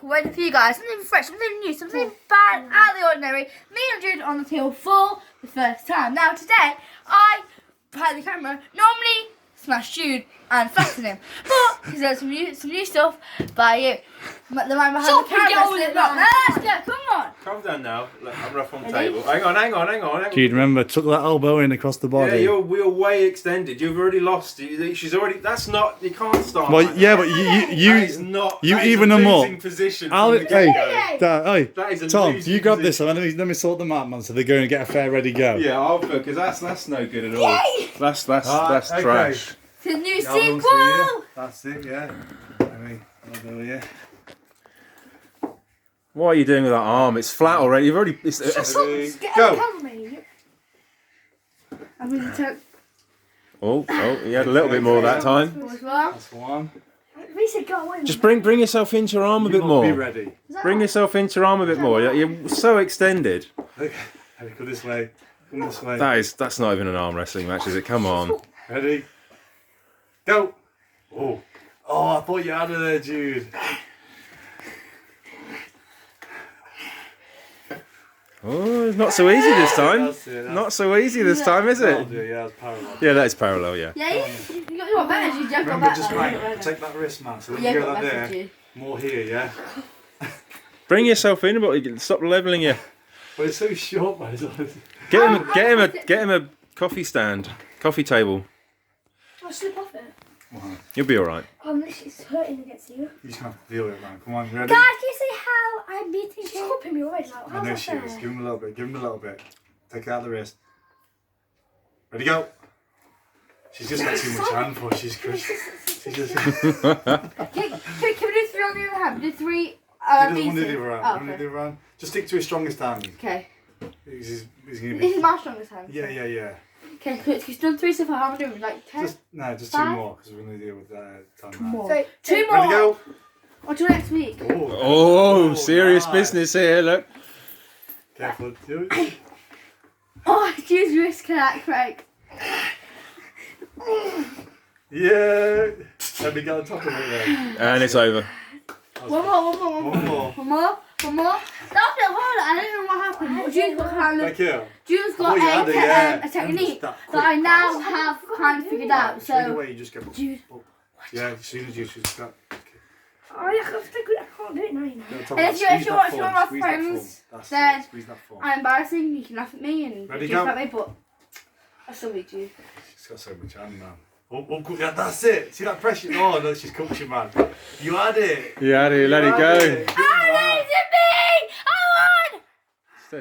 ready for you guys. Something fresh, something new, something bad, out of the ordinary. Me and Jude on the till for the first time. Now today, I behind the camera normally smash Jude and flatten him, but because there's some new stuff by you. The man behind the camera slipped up. Let's go, come on. Calm down now. Look, I'm rough on the table. Hang on. Jude, remember, tuck that elbow in across the body. Yeah, you're way extended. You've already lost. She's already. That's not. You can't start. Well, like yeah, that. but That is not. you that is even a them up. losing position from Hey, the get-go. That is a Tom, losing you grab this position. and let me sort them out, man, so they're going to get a fair ready go. Yeah, I'll because that's no good at all. Yay! That's okay. trash. It's a new Yeah, I'll sequel. see you. That's it, yeah. I'll do you. What are you doing with that arm? It's flat already. You've already. It's, Just get go. out of the camera, mate. I'm going to take. Oh, you had a little bit more that time. That's one. We said go away. Just bring yourself into your arm a bit Be more. ready. Bring yourself into your arm a bit more. You're so extended. Okay, go this way. Come this way. That's not even an arm wrestling match, is it? Come on. Ready? Go! Oh, I thought you had it there, Jude. Oh, it's not so easy this time. That's it. Not so easy this time, is That'll it? do, yeah, that's parallel. Yeah, that is parallel, yeah. Yeah, you got better. You got Remember, better. just right, take that wrist, man, so that Yeah, you got get that better, there. Jude. More here, yeah? Bring yourself in, but stop levelling you. But it's so short, man. Get him a coffee stand, coffee table. I'll slip off it. You'll be all right. Oh, it's hurting against you. You just have to feel it, man. Come on, ready? Guys, can you see how I'm beating you? Cupping me already. Like, I how's know that she fair? is. Give him a little bit. Give him a little bit. Take it out of the wrist. Ready, go. She's just got too much hand for. She's good. She's just. Can we do three on the other hand? Do three. He doesn't want to do beating. the other hand. Oh, Want to okay. do the other hand? Just stick to his strongest hand. Okay. He's gonna be. This is my strongest hand. Yeah. Okay, he's done three so far. How am I doing? Like 10? Just two Five? more because we're gonna deal with time. Two more. So, two more. Ready, go. Until next week. Oh, serious nice. business here. Look. Careful. Do it. Oh, Jude's wrist crack. Yeah. Let me get on top of it then. And it's over. One more. That felt hard. I don't know what happened. But Jude's got kind of. Thank you. Jude's I got thought you had it, yeah. a technique That that I quick now pass. have kind of figured out. Straight So. away, you just go. Jude. Yeah, as soon as you just got. Oh, I can't do it now, you know. Get on top And of if that. you Squeeze want that one of form, my squeeze that friends, form. That's then it, squeeze that form. I'm embarrassing. You can laugh at me and Ready, joke go. at me, but I still beat you. She's got so much hand, man. Yeah, that's it. See that pressure? Oh, no, she's cooked you, man. You had it. You had it. Let it You go. had it.